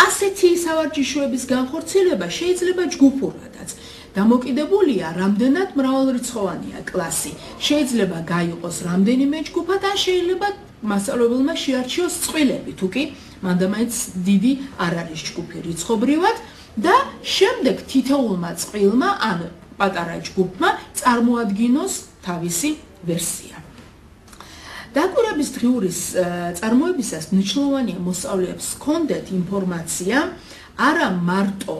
ასეთი სავარჯიშოების განხორციელება შეიძლება ჯგუფურადაც. დამოკიდებულია, რამდენად მრავალრიცხოვანია კლასი. შეიძლება გაიყოს რამდენიმე ჯგუფად, ან შეიძლება მასწავლებელმა შეარჩიოს წყვილები, თუ კი მანდამაინც დიდი არ არის ჯგუფი რიცხობრივად და შემდეგ თითოეულმა წყვილმა ან პატარა ჯგუფმა წარმოადგინოს თავისი ვერსია. დაკვირვების დღიურის წარმოებისას მნიშვნელოვანია მოსწავლეებს ჰქონდეთ ინფორმაცია არა მარტო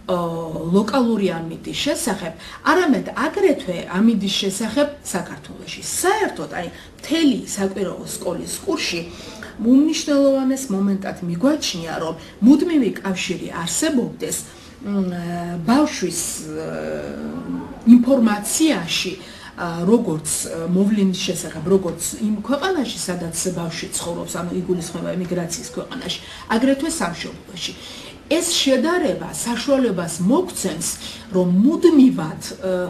ლოკალური ამინდის შესახებ, არამედ აგრეთვე ამინდის შესახებ საქართველოში. საერთოდ, მთელი საკვირაო სკოლის კურსში უმნიშვნელოვანეს მომენტად მიგვაჩნია, რომ მუდმივი კავშირი არსებობდეს ბავშვის ინფორმაციაში, როგორც მოვლენის შესახებ, როგორც იმ ქვეყანაში, სადაც ბავშვი ცხოვრობს, ანუ იგულისხმება ემიგრაციის ქვეყანაში, აგრეთვე სამშობლოში. ეს შედარება საშუალებას მოგცემს, რომ მუდმივად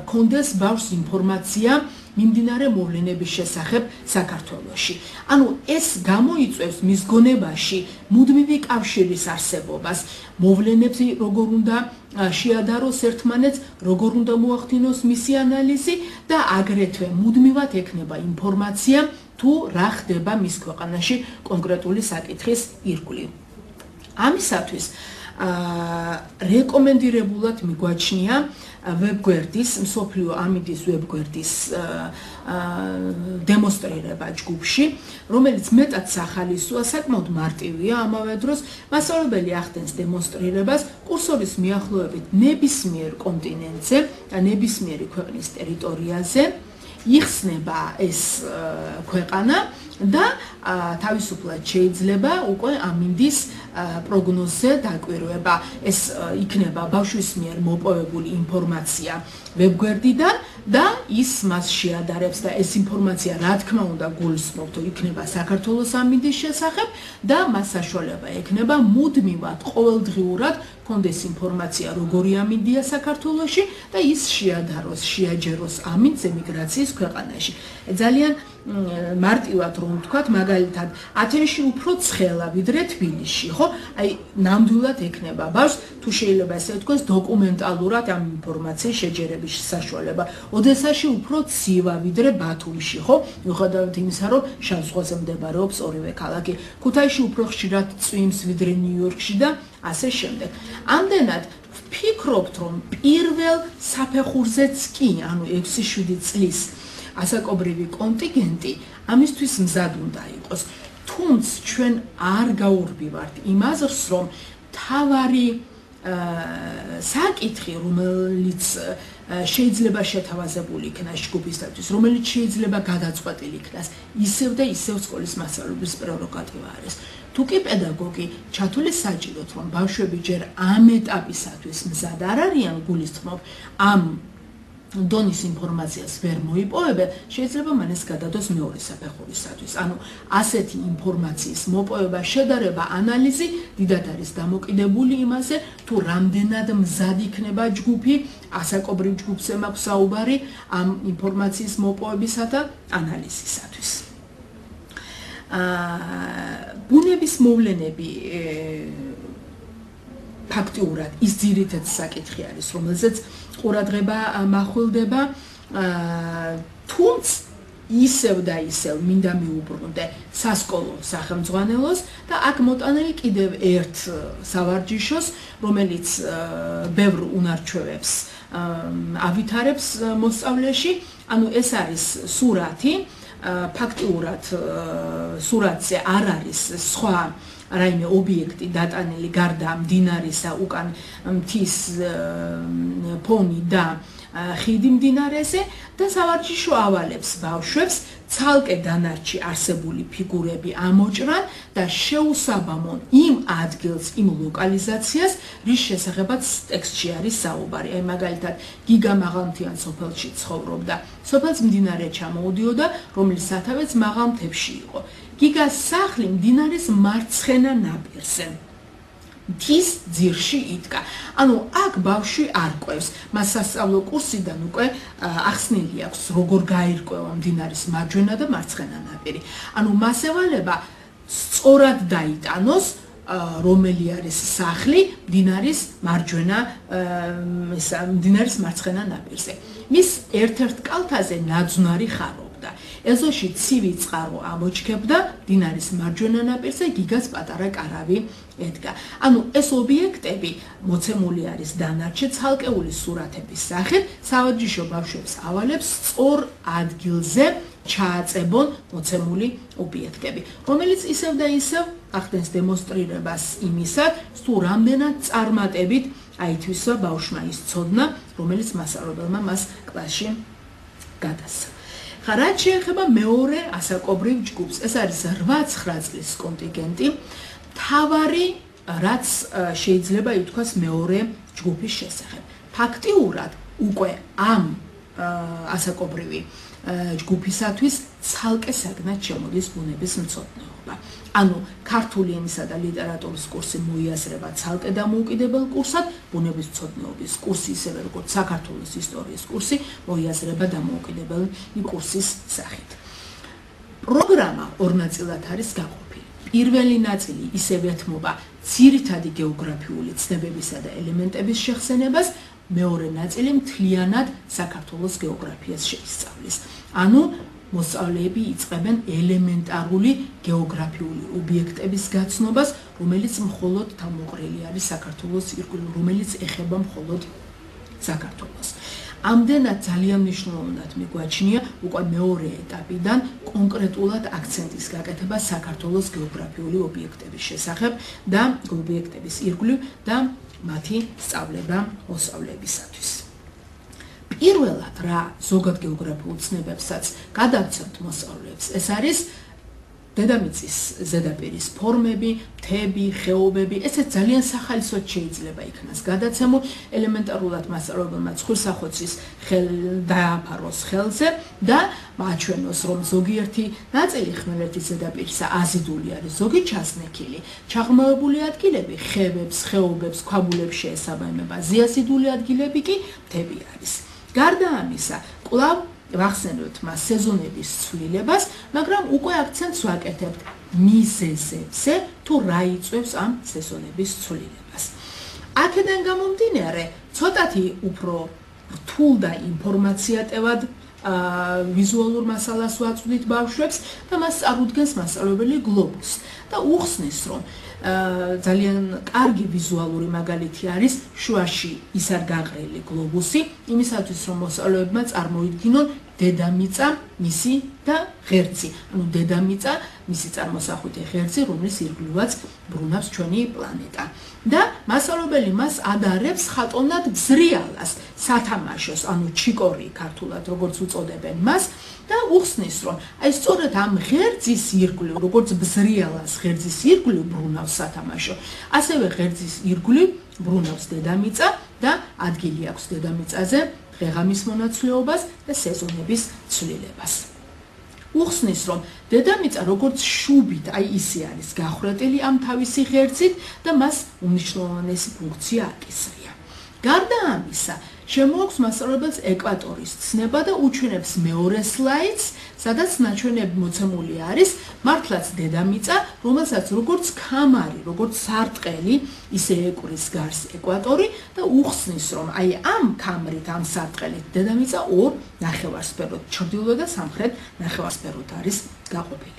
კონდეს ბავშვს ინფორმაცია მიმდინარე მოვლენების შესახებ საქართველოში. ანუ ეს გამოიწვევს მის გონებაში მუდმივი კავშირის არსებობას, მოვლენებს როგორ უნდა შეადაროს ერთმანეთს, როგორ უნდა მოახდინოს მისი ანალიზი და აგრეთვე მუდმივად ექნება ინფორმაცია თუ რა ხდება მის ქვეყანაში კონკრეტული საკითხის ირგვლივ. ამისათვის რეკომენდირებულად მიგვაჩნია ვებგვერდის, მსოფლიო ამინდის ვებგვერდის დემონსტრირება ჯგუფში, რომელიც მეტად სახალისოა, საკმაოდ მარტივია, ამავე დროს მასწავლებელი ახდენს დემონსტრირებას კურსორის მიახლოებით ნებისმიერ კონტინენტზე და ნებისმიერი ქვეყნის ტერიტორიაზე. იხსნება ეს ქვეყანა და თავისუფლად შეიძლება უკვე ამინდის პროგნოზზე დაკვირვება. ეს იქნება ბავშვის მიერ მოპოვებული ინფორმაცია ვებგვერდიდან და ის მას შეადარებს და ეს ინფორმაცია რა თქმა უნდა გულისხმობთ, იქნება საქართველოს ამინდის შესახებ და მას საშუალება ექნება მუდმივად ყოველდღიურად კონდეს ინფორმაცია როგორი ამინდია საქართველოში და ის შეადაროს, შეაჯეროს ამინდს ემიგრაციის ქვეყანაში. ძალიან მარტივად რომ ვთქვათ, მაგალითად, ათენში უფრო ცხელა ვიდრე თბილისში, ხო? ნამდვილად ექნება ბავშვს, თუ შეიძლება ესე ვთქვას, დოკუმენტალურად ამ ინფორმაციის შეჯერების საშუალება. ოდესაში უფრო ცივა ვიდრე ბათუმში, ხო? მიუხედავად იმისა, რომ შავ ზღვაზე მდებარეობს ორივე ქალაქი. ქუთაისში უფრო ხშირად წვიმს ვიდრე ნიუ-იორკში და ასე შემდეგ. ამდენად ვფიქრობთ, რომ პირველ საფეხურზეც კი, ანუ 6-7 წლის ასაკობრივი კონტინგენტი ამისთვის მზად უნდა იყოს. თუმც ჩვენ არ გაურბივართ იმ აზრს, რომ თავარი საკითხი, რომელიც შეიძლება შეთავაზებული იქნას ჯგუფისათვის, რომელიც შეიძლება გადაწყვეტილი იქნას, ისევ და ისევ სკოლის მასწავლებლის პრეროგატივა არის. თუ კი პედაგოგი ჩათვლი საჭიროთ, რომ ბავშვები ჯერ ამ ეტაპისათვის მზად არ არიან გულისხმობ ამ დონის ინფორმაციას ვერ მოიპოვებენ, შეიძლება მან ეს გადადოს მეორე საფეხურისათვის. ანუ ასეთი ინფორმაციის მოპოვება, შედარება, ანალიზი დიდად არის დამოკიდებული იმაზე, თუ რამდენად მზად იქნება ჯგუფი, ასაკობრივ ჯგუფზე მაქვს საუბარი ამ ინფორმაციის მოპოვებისა და ანალიზისათვის. ბუნების მოვლენები ფაქტიურად ის ძირითადი საკითხი არის, რომელზეც ყურადღება მახვილდება, თუმც ისევ და ისევ მინდა მიუბრუნდე სასკოლო სახელმძღვანელოს და აქ მოტანილი კიდევ ერთ სავარჯიშოს, რომელიც ბევრ უნარჩვევებს ავითარებს მოსწავლეში, ანუ ეს არის სურათი, ფაქტიურად სურათზე არ არის სხვა რაიმე ობიექტი დატანილი გარდა მდინარისა, უკან მთის ფონი და ხიდი მდინარეზე და სავარჯიშო ავალებს ბავშვებს ცალკე დანარჩი არსებული ფიგურები ამოჭრან და შეუსაბამონ იმ ადგილს, იმ ლოკალიზაციას, რის შესახებაც ტექსტში არის საუბარი. აი მაგალითად, გიგა მაღალმთიან სოფელში ცხოვრობდა. სოფელს მდინარე ჩამოუდიოდა, რომლის სათავეც მაღალ მთებში იყო. გიგას სახლი მდინარის მარცხენა ნაპირზე. მთის ძირში იდგა. ანუ აქ ბავშვი არ ყვევს. მას სასწავლო კურსიდან უკვე ახსნილი აქვს, როგორ გაირკვევა მდინარის მარჯვენა და მარცხენა ნაპირი. ანუ მას ევალება სწორად დაიტანოს რომელი არის სახლი მდინარის მარცხენა ნაპირზე. მის ერთ-ერთ კალთაზე ნაძვნარი ხარობდა. ეზოში ცივი წყარო ამოჩქებდა, მდინარის მარჯვენა ნაპირზე გიგას პატარა კარავი ედგა. ანუ ეს ობიექტები მოცემული არის დანარჩე ცალკეული სურათების სახით, სავარჯიშო ბავშვებს ავალებს სწორ ადგილზე ჩააწებონ მოცემული ობიექტები, რომელიც ისევ და ისევ ახდენს დემონსტრირებას იმისა, თუ რამდენად წარმატებით აითვისა ბავშვმა ის ცოდნა, რომელიც მასწავლებელმა მას კლასში გადასცა. რაც შეეხება მეორე ასაკობრივ ჯგუფს, ეს არის 8-9 წლის კონტინგენტი, მთავარი რაც შეიძლება ითქვას მეორე ჯგუფის შესახებ. ფაქტიურად უკვე ამ ასაკობრივი ჯგუფისათვის ცალკე საგნად შემოდის ბუნების მცოდნეობა. ანუ ქართული ენისა და ლიტერატურის კურსი მოიაზრება ცალკე დამოუკიდებელ კურსად, ბუნების მცოდნეობის კურსი, ისევე როგორც საქართველოს ისტორიის კურსი, მოიაზრება დამოუკიდებელი კურსის სახით. პროგრამა ორ ნაწილად არის გაყოფილი. პირველი ნაწილი ისევ ეთმობა ძირითადი გეოგრაფიული ცნებებისა და ელემენტების შეხსენებას, მეორე ნაწილი მთლიანად საქართველოს გეოგრაფიას შეისწავლის. ანუ მოსწავლეები იწყებენ ელემენტარული გეოგრაფიული ობიექტების გაცნობას, რომელიც მხოლოდ თავმოყრილი არის საქართველოს ირგვლივ, რომელიც ეხება მხოლოდ საქართველოს. ამდენად ძალიან მნიშვნელოვნად მიგვაჩნია უკვე მეორე ეტაპიდან კონკრეტულად აქცენტის გაკეთება საქართველოს გეოგრაფიული ობიექტების შესახებ და ობიექტების ირგვლივ და მათი სწავლება მოსწავლეებისათვის. პირველად რა ზოგად გეოგრაფიულ ცნებებსაც გადავცემთ მოსწავლეებს, ეს არის დედამიწის ზედაპირის ფორმები, მთები, ხეობები, ესეც ძალიან სახალისოდ შეიძლება იქნას გადაცემულ, ელემენტარულად მასწავლებელმა ცხვირსახოცის დააფაროს ხელზე და მაჩვენოს, რომ ზოგიერთი ნაწილი ხმელეთის ზედაპირისა აზიდული არის, ზოგი ჩასნექილი, ჩაღრმავებული ადგილები ხევებს, ხეობებს, ქვაბულებს შეესაბამება, ზეაზიდული ადგილები კი მთები არის. გარდა ამისა, კვლავ ვახსენებთ მას სეზონების ცვლილებას, მაგრამ უკვე აქცენტს ვაკეთებთ მიზეზებზე, თუ რა იწვევს ამ სეზონების ცვლილებას. აქედან გამომდინარე, ცოტათი უფრო რთულ და ინფორმაციატევად ვიზუალურ მასალას ვაწვდით ბავშვებს და მას წარუდგენს მასწავლებელი გლობუსს და უხსნის, რომ ძალიან კარგი ვიზუალური მაგალითი არის შუაში ის არ გაყრილი გლობუსი, იმისათვის რომ მოსწავლეებმა წარმოიდგინონ დედამიწა, მისი და ღერძი. ანუ დედამიწა, მისი წარმოსახვითი ღერძი, რომლის ირგვლივაც ბრუნავს ჩვენი პლანეტა. და მასწავლებელი მას ადარებს ხატოვნად ბზრიალას, სათამაშოს, ანუ ჩიკორი ქართულად როგორც უწოდებენ მას და უხსნის, რომ აი სწორედ ამ ღერძის ირგვლივ, როგორც ბზრიალას ღერძის ირგვლივ ბრუნავს სათამაშო, ასევე ღერძის ირგვლივ ბრუნავს დედამიწა და ადგილი აქვს დედამიწაზე ღეღამის მონაცვლეობას და სეზონების ცვლილებას. უხსნის, რომ დედამიწა როგორც შუბით, აი ისე არის გახრეტილი ამ თავისი ღერძით და მას უმნიშვნელოვანესი ფუნქცია აკისრია. გარდა ამისა, შემოაქვს მასწავლებელს ეკვატორის ცნება და უჩვენებს მეორე სლაიდს, სადაც ნაჩვენები მოცემული არის მართლაც დედამიწა, რომელსაც როგორც ქამარი, როგორც სარტყელი, ისე ეკვრის გარს ეკვატორი და უხსნის, რომ აი ამ ქამრით, ამ სარტყელით დედამიწა ორ ნახევარსფეროდ, ჩრდილო და სამხრეთ ნახევარსფეროდ არის გაყოფილი.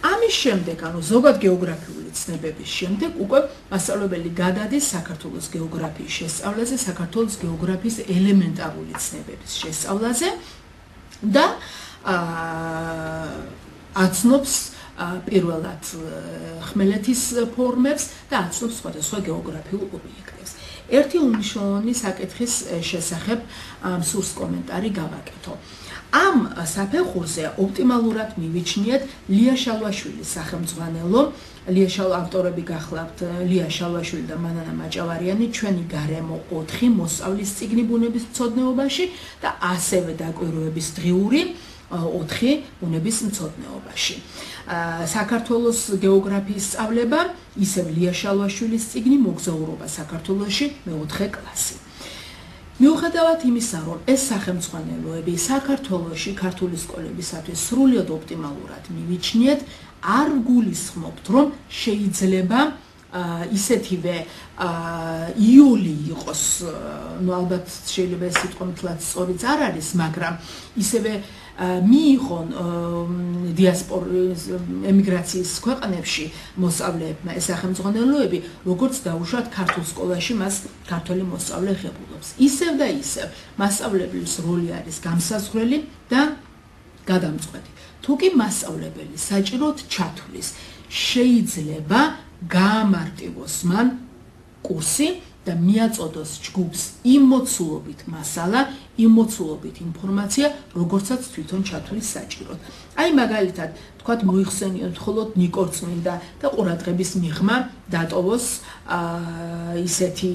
ამის შემდეგ, ანუ ზოგად გეოგრაფიული ცნებების შემდეგ, უკვე მასწავლებელი გადადის საქართველოს გეოგრაფიის შესწავლაზე, საქართველოს გეოგრაფიის ელემენტარული ცნებების შესწავლაზე და აცნობს პირველად ხმელეთის ფორმებს და აცნობს სხვადასხვა გეოგრაფიულ ობიექტებს. ერთი უმნიშვნელოვანესი საკითხის შესახებ სურს კომენტარი გავაკეთო. ამ საფეხურზე ოპტიმალურად მივიჩნიეთ ლია შალვაშვილის სახელმძღვანელო, ავტორები გახლავთ ლია შალვაშვილი და მანანა მაჭავარიანი, ჩვენი გარემო 4 მოსწავლის წიგნი ბუნების მცოდნეობაში და ასევე დაკვირვების დღიური 4 ბუნების მცოდნეობაში. საქართველოს გეოგრაფიის სწავლება, ისევ ლია შალვაშვილის წიგნი მოგზაურობა საქართველოში მე-4 კლასი. მიუხედავად იმისა, რომ ეს სახელმძღვანელოები საქართველოში ქართული სკოლებისათვის სრულიად ოპტიმალურად მივიჩნიეთ, არ გულისხმობთ, რომ შეიძლება ისეთივე იული იყოს, ну ალბათ შეიძლება ეს სიტყვა მთლად სწორიც არ არის, მაგრამ ისევე მიიღონ დიასპორის ემიგრაციის ქვეყნებში მოსწავლეებმა ეს სახელმძღვანელოები, როგორც დაუშვათ ქართულ სკოლაში მას ქართველი მოსწავლე ღებულობს. ისევ და ისევ მასწავლებლის როლი არის გამსაზღვრელი და გადამწყვეტი. თუ კი მასწავლებელი საჭიროდ ჩათვლის, შეიძლება გაამარტივოს მან კურსი და მიაწოდოს ჯგუფს იმ მოცულობით მასალა, იმ მოცულობით ინფორმაცია, როგორცაც თვითონ ჩათვლის საჭიროდ. აი მაგალითად, თქვათ მოიხსენიოთ მხოლოდ ნიკორწმინდა და ყურადღების მიღმა დატოვოს ისეთი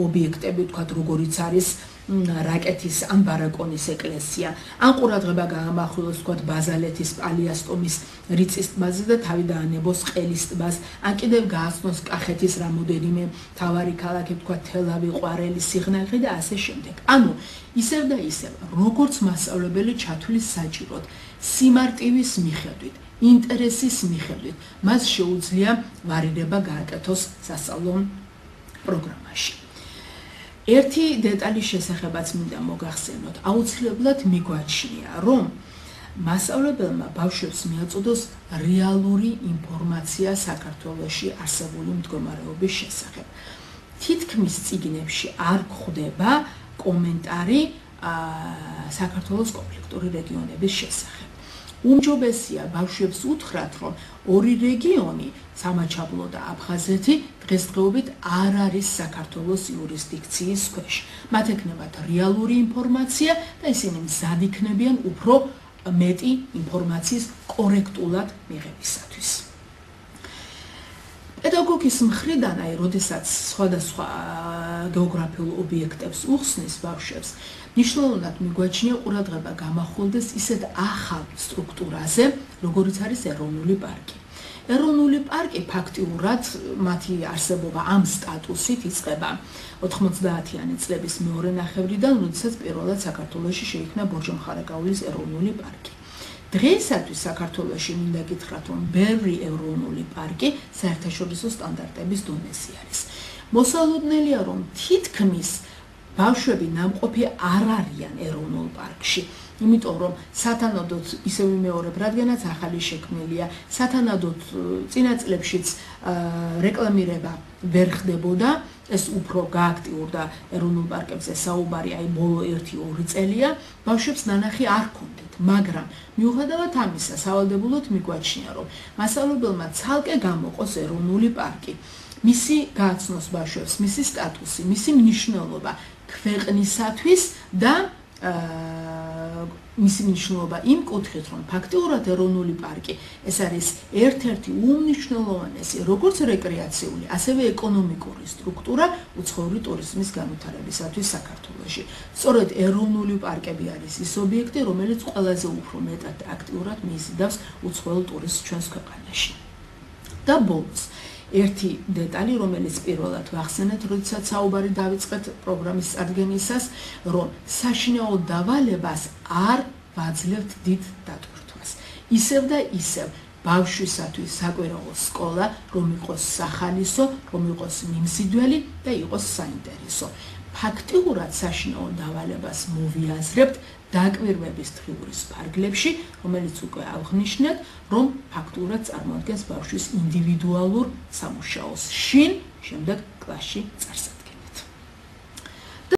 ობიექტები, თქვათ როგორიც არის რაკეთის ან ბარაკონის ეკლესია. ან ყურადღება გაამახვილოს თქვათ ბაზალეთის პალიასტომის რიწის ტბაზე და თავი დაანებოს ყელის ტბას, ან კიდევ გააცნოს კახეთის რამოდენიმე მთავარი ქალაქი, თქვათ თელავი, ყვარელი, სიღნაღი და ასე შემდეგ. ანუ ისევ და ისევ, როგორც მასწავლებელი ჩათვლის საჭიროდ, სიმარტივის მიხედვით, ინტერესის მიხედვით, მას შეუძლია ვარირება გააკეთოს სასწავლო პროგრამაში. ერთი დეტალის შესახებაც მინდა მოგახსენოთ. აუცილებლად მიგვაჩნია, რომ მასწავლებელმა ბავშვებს მიაწოდოს რეალური ინფორმაცია საქართველოში არსებული მდგომარეობის შესახებ. თითქმის წიგნებში არ გვხვდება კომენტარი საქართველოს კონფლიქტური რეგიონების შესახებ. უმჯობესია ბავშვებს უთხრათ, რომ ორი რეგიონი, სამაჩაბლო და აფხაზეთი, დღესდღეობით არ არის საქართველოს იურისდიქციის ქვეშ. მათ ექნებათ რეალური ინფორმაცია და ისინი მზად იქნებიან უფრო მეტი ინფორმაციის კორექტულად მიღებისათვის. პედაგოგის მხრიდან, აი, როდესაც სხვადასხვა გეოგრაფიულ ობიექტებს უხსნის ბავშვებს, მნიშვნელოვნად მიგვაჩნია ყურადღება გამახვილდეს ისეთ ახალ სტრუქტურაზე, როგორიც არის ეროვნული პარკი. ეროვნული პარკი ფაქტიურად მათი არსებობა ამ სტატუსით იწყება 90-იანი წლების მეორე ნახევრიდან, როდესაც პირველად საქართველოში შეიქმნა ბორჯომხარაგაულის ეროვნული პარკი. დღეისათვის საქართველოში მინდა გითხრათ, რომ ბევრი ეროვნული პარკი საერთაშორისო სტანდარტების დონეზე არის. მოსალოდნელია, რომ თითქმის ბავშვები ნამყოფი არ არიან ეროვნულ პარკში, იმიტომ რომ სათანადოდ ისევ ვიმეორებ, რადგანაც ახალი შექმნილია, სათანადოდ წინა წლებშიც რეკლამირება ვერ ხდებოდა, ეს უფრო გააქტიურდა ეროვნულ პარკებზე საუბარი, აი ბოლო 1-2 წელია, ბავშვებს ნანახი არ ჰქონდათ, მაგრამ მიუხედავად ამისა, სავალდებულოდ მიგვაჩნია, რომ მასწავლებელმა ცალკე გამოყოს ეროვნული პარკი. მისი გააცნოს ბავშვებს, მისი სტატუსი, მისი მნიშვნელობა ქვეყნისათვის და მისი მნიშვნელობა იმ კუთხით, რომ ფაქტიურად ეროვნული პარკი ეს არის ერთ-ერთი უმნიშვნელოვანესი როგორც რეკრეაციული, ასევე ეკონომიკური სტრუქტურა უცხოური ტურიზმის განვითარებისათვის საქართველოში. სწორედ ეროვნული პარკები არის ის ობიექტი, რომელიც ყველაზე უფრო მეტად აქტიურად მიიზიდავს უცხოელ ტურისტს ჩვენს ქვეყანაში. და ბოლოს ერთი დეტალი, რომელიც პირველად ვახსენეთ, როდესაც საუბარი დავიწყეთ პროგრამის წარდგენისას, რომ საშინაო დავალებას არ ვაძლევთ დიდ დატვირთვას. ისევ და ისევ ბავშვისათვის საკვირაო სკოლა, რომ იყოს სახალისო, რომ იყოს მიმზიდველი და იყოს საინტერესო. ფაქტიურად საშინაო დავალებას მოვიაზრებთ დაკვირვების დღიურის ფარგლებში, რომელიც უკვე აღნიშნეთ, რომ ფაქტურად წარმოადგენს ბავშვის ინდივიდუალურ სამუშაოს შინ შემდეგ კლასში